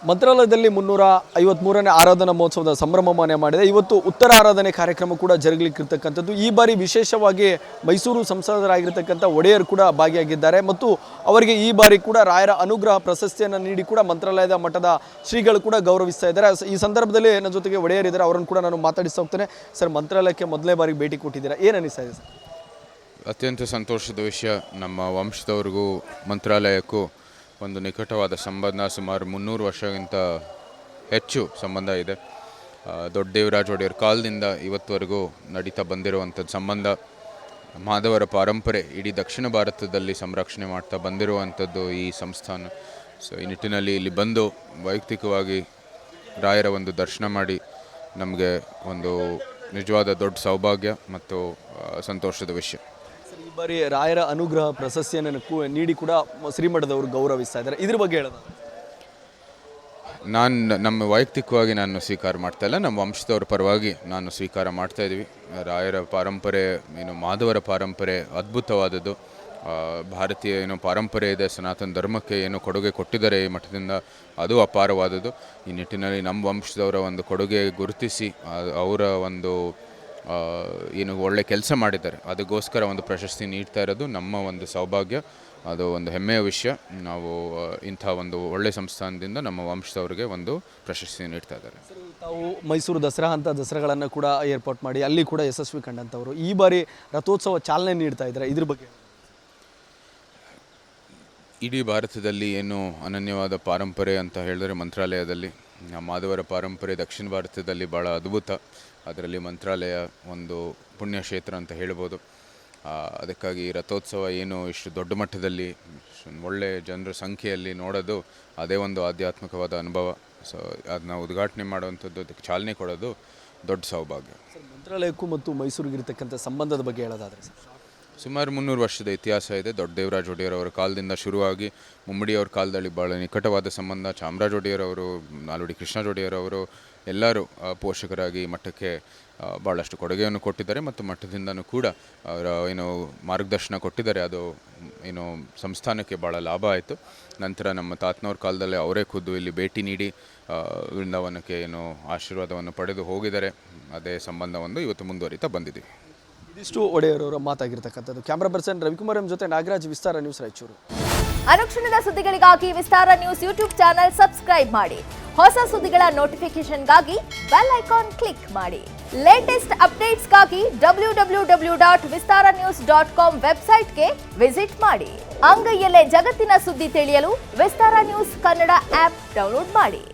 ಮಂತ್ರಾಲಯದಲ್ಲಿ 353ನೇ ಆರಾಧನಾ ಮಹೋತ್ಸವದ ಸಂಭ್ರಮವನ್ನೇ ಮಾಡಿದೆ. ಇವತ್ತು ಉತ್ತರ ಆರಾಧನೆ ಕಾರ್ಯಕ್ರಮ ಕೂಡ ಜರುಗಲಿಕ್ಕಿರ್ತಕ್ಕಂಥದ್ದು. ಈ ಬಾರಿ ವಿಶೇಷವಾಗಿ ಮೈಸೂರು ಸಂಸದರಾಗಿರ್ತಕ್ಕಂಥ ಒಡೆಯರ್ ಕೂಡ ಭಾಗಿಯಾಗಿದ್ದಾರೆ ಮತ್ತು ಅವರಿಗೆ ಈ ಬಾರಿ ಕೂಡ ರಾಯರ ಅನುಗ್ರಹ ಪ್ರಶಸ್ತಿಯನ್ನು ನೀಡಿ ಕೂಡ ಮಂತ್ರಾಲಯದ ಮಠದ ಶ್ರೀಗಳು ಕೂಡ ಗೌರವಿಸ್ತಾ ಇದ್ದಾರೆ. ಈ ಸಂದರ್ಭದಲ್ಲಿ ನನ್ನ ಜೊತೆಗೆ ಒಡೆಯರ್ ಇದ್ದಾರೆ, ಅವರನ್ನು ಕೂಡ ನಾನು ಮಾತಾಡಿಸ್ತಾ ಹೋಗ್ತೇನೆ. ಸರ್, ಮಂತ್ರಾಲಯಕ್ಕೆ ಮೊದಲನೇ ಬಾರಿಗೆ ಭೇಟಿ ಕೊಟ್ಟಿದ್ದೀರಾ, ಏನು ಅನಿಸ್ತಾ ಇದೆ ಸರ್? ಅತ್ಯಂತ ಸಂತೋಷದ ವಿಷಯ. ನಮ್ಮ ವಂಶದವ್ರಿಗೂ ಮಂತ್ರಾಲಯಕ್ಕೂ ಒಂದು ನಿಕಟವಾದ ಸಂಬಂಧ, ಸುಮಾರು 300 ವರ್ಷಕ್ಕಿಂತ ಹೆಚ್ಚು ಸಂಬಂಧ ಇದೆ. ದೊಡ್ಡ ದೇವರಾಜ ಒಡೆಯರ್ ಕಾಲದಿಂದ ಇವತ್ತುವರೆಗೂ ನಡೀತಾ ಬಂದಿರುವಂಥದ್ದು ಸಂಬಂಧ. ಮಾಧವರ ಪಾರಂಪರೆ ಇಡೀ ದಕ್ಷಿಣ ಭಾರತದಲ್ಲಿ ಸಂರಕ್ಷಣೆ ಮಾಡ್ತಾ ಬಂದಿರುವಂಥದ್ದು ಈ ಸಂಸ್ಥಾನ. ಸೊ ಈ ನಿಟ್ಟಿನಲ್ಲಿ ಇಲ್ಲಿ ಬಂದು ವೈಯಕ್ತಿಕವಾಗಿ ರಾಯರ ಒಂದು ದರ್ಶನ ಮಾಡಿ ನಮಗೆ ಒಂದು ನಿಜವಾದ ದೊಡ್ಡ ಸೌಭಾಗ್ಯ ಮತ್ತು ಸಂತೋಷದ ವಿಷಯ. ಈ ಬಾರಿ ರಾಯರ ಅನುಗ್ರಹ ಪ್ರಶಸ್ತಿಯನ್ನು ನೀಡಿ ಕೂಡ ಶ್ರೀಮಠದವರು ಗೌರವಿಸ್ತಾ ಇದ್ದಾರೆ, ಇದ್ರ ಬಗ್ಗೆ ಹೇಳೋದು? ನಮ್ಮ ವೈಯಕ್ತಿಕವಾಗಿ ನಾನು ಸ್ವೀಕಾರ ಮಾಡ್ತಾ ಇಲ್ಲ, ನಮ್ಮ ವಂಶದವ್ರ ಪರವಾಗಿ ನಾನು ಸ್ವೀಕಾರ ಮಾಡ್ತಾ ಇದ್ದೀವಿ. ರಾಯರ ಪಾರಂಪರೆ ಮಾಧವರ ಪಾರಂಪರೆ ಅದ್ಭುತವಾದದ್ದು. ಭಾರತೀಯ ಪಾರಂಪರೆ ಇದೆ, ಸನಾತನ ಧರ್ಮಕ್ಕೆ ಕೊಡುಗೆ ಕೊಟ್ಟಿದ್ದಾರೆ ಈ ಮಠದಿಂದ, ಅದು ಅಪಾರವಾದದ್ದು. ಈ ನಿಟ್ಟಿನಲ್ಲಿ ನಮ್ಮ ವಂಶದವರ ಒಂದು ಕೊಡುಗೆ ಗುರುತಿಸಿ ಅವರ ಒಂದು ಒಳ್ಳೆ ಕೆಲಸ ಮಾಡಿದ್ದಾರೆ, ಅದಕ್ಕೋಸ್ಕರ ಒಂದು ಪ್ರಶಸ್ತಿ ನೀಡ್ತಾ ಇರೋದು ನಮ್ಮ ಒಂದು ಸೌಭಾಗ್ಯ. ಅದು ಒಂದು ಹೆಮ್ಮೆಯ ವಿಷಯ. ನಾವು ಇಂಥ ಒಂದು ಒಳ್ಳೆ ಸಂಸ್ಥಾನದಿಂದ ನಮ್ಮ ವಂಶದವರಿಗೆ ಒಂದು ಪ್ರಶಸ್ತಿ ನೀಡ್ತಾ ಇದ್ದಾರೆ. ತಾವು ಮೈಸೂರು ದಸರಾ ಅಂತ ದಸರಾಗಳನ್ನು ಕೂಡ ಏರ್ಪಾಟ್ ಮಾಡಿ ಅಲ್ಲಿ ಕೂಡ ಯಶಸ್ವಿ ಕಂಡಂಥವರು ಈ ಬಾರಿ ರಥೋತ್ಸವ ಚಾಲನೆ ನೀಡ್ತಾ ಇದ್ದಾರೆ, ಇದ್ರ ಬಗ್ಗೆ? ಇಡೀ ಭಾರತದಲ್ಲಿ ಅನನ್ಯವಾದ ಪಾರಂಪರೆ ಅಂತ ಹೇಳಿದ್ರೆ ಮಂತ್ರಾಲಯದಲ್ಲಿ ಮಾಧವರ ಪಾರಂಪರೆ ದಕ್ಷಿಣ ಭಾರತದಲ್ಲಿ ಭಾಳ ಅದ್ಭುತ. ಅದರಲ್ಲಿ ಮಂತ್ರಾಲಯ ಒಂದು ಪುಣ್ಯಕ್ಷೇತ್ರ ಅಂತ ಹೇಳ್ಬೋದು. ಅದಕ್ಕಾಗಿ ರಥೋತ್ಸವ ಇಷ್ಟು ದೊಡ್ಡ ಮಟ್ಟದಲ್ಲಿ ಒಳ್ಳೆ ಜನರ ಸಂಖ್ಯೆಯಲ್ಲಿ ನೋಡೋದು ಅದೇ ಒಂದು ಆಧ್ಯಾತ್ಮಿಕವಾದ ಅನುಭವ. ಸೊ ಅದನ್ನ ಉದ್ಘಾಟನೆ ಮಾಡುವಂಥದ್ದು, ಅದಕ್ಕೆ ಚಾಲನೆ ಕೊಡೋದು ದೊಡ್ಡ ಸೌಭಾಗ್ಯ. ಮಂತ್ರಾಲಯಕ್ಕೂ ಮತ್ತು ಮೈಸೂರಿಗಿರ್ತಕ್ಕಂಥ ಸಂಬಂಧದ ಬಗ್ಗೆ ಹೇಳೋದಾದರೆ ಸರ್? ಸುಮಾರು 300 ವರ್ಷದ ಇತಿಹಾಸ ಇದೆ. ದೊಡ್ಡ ದೇವರಾಜ ಒಡೆಯರ್ ಅವರ ಕಾಲದಿಂದ ಶುರುವಾಗಿ ಮುಮ್ಮಡಿಯವರ ಕಾಲದಲ್ಲಿ ಭಾಳ ನಿಕಟವಾದ ಸಂಬಂಧ. ಚಾಮರಾಜ ಒಡೆಯರ್ ಅವರು, ನಾಲ್ವಡಿ ಕೃಷ್ಣ ಒಡೆಯರ್ ಅವರು ಎಲ್ಲರೂ ಪೋಷಕರಾಗಿ ಮಠಕ್ಕೆ ಭಾಳಷ್ಟು ಕೊಡುಗೆಯನ್ನು ಕೊಟ್ಟಿದ್ದಾರೆ ಮತ್ತು ಮಠದಿಂದನೂ ಕೂಡ ಅವರ ಮಾರ್ಗದರ್ಶನ ಕೊಟ್ಟಿದ್ದಾರೆ. ಅದು ಸಂಸ್ಥಾನಕ್ಕೆ ಭಾಳ ಲಾಭ ಆಯಿತು. ನಂತರ ನಮ್ಮ ತಾತನವ್ರ ಕಾಲದಲ್ಲೇ ಅವರೇ ಖುದ್ದು ಇಲ್ಲಿ ಭೇಟಿ ನೀಡಿ ವೃಂದಾವನಕ್ಕೆ ಆಶೀರ್ವಾದವನ್ನು ಪಡೆದು ಹೋಗಿದ್ದಾರೆ. ಅದೇ ಸಂಬಂಧವನ್ನು ಇವತ್ತು ಮುಂದುವರಿತಾ ಬಂದಿದ್ದೀವಿ. ಇದಿಷ್ಟು ಒಡೆಯರವರ ಮಾತಾಗಿರ್ತಕ್ಕಂಥದ್ದು. ಕ್ಯಾಮ್ರಾ ಪರ್ಸನ್ ರವಿಕುಮಾರ್ ಜೊತೆ ನಾಗರಾಜ್, ವಿಸ್ತಾರ ನ್ಯೂಸ್, ರಾಯಚೂರು. ಅನುಕ್ಷಣದ ಸುದ್ದಿಗಳಿಗಾಗಿ ವಿಸ್ತಾರ ನ್ಯೂಸ್ ಯೂಟ್ಯೂಬ್ ಚಾನೆಲ್ ಸಬ್ಸ್ಕ್ರೈಬ್ ಮಾಡಿ. ಹೊಸ ಸುದ್ದಿಗಳ ನೋಟಿಫಿಕೇಶನ್ಗಾಗಿ ಬೆಲ್ ಐಕಾನ್ ಕ್ಲಿಕ್ ಮಾಡಿ. ಲೇಟೆಸ್ಟ್ ಅಪ್ಡೇಟ್ಸ್ಗಾಗಿ www.vistaranews.com ವೆಬ್ಸೈಟ್ಗೆ ವಿಸಿಟ್ ಮಾಡಿ. ಅಂಗೈಯಲ್ಲೇ ಜಗತ್ತಿನ ಸುದ್ದಿ ತಿಳಿಯಲು ವಿಸ್ತಾರ ನ್ಯೂಸ್ ಕನ್ನಡ ಆಪ್ ಡೌನ್ಲೋಡ್ ಮಾಡಿ.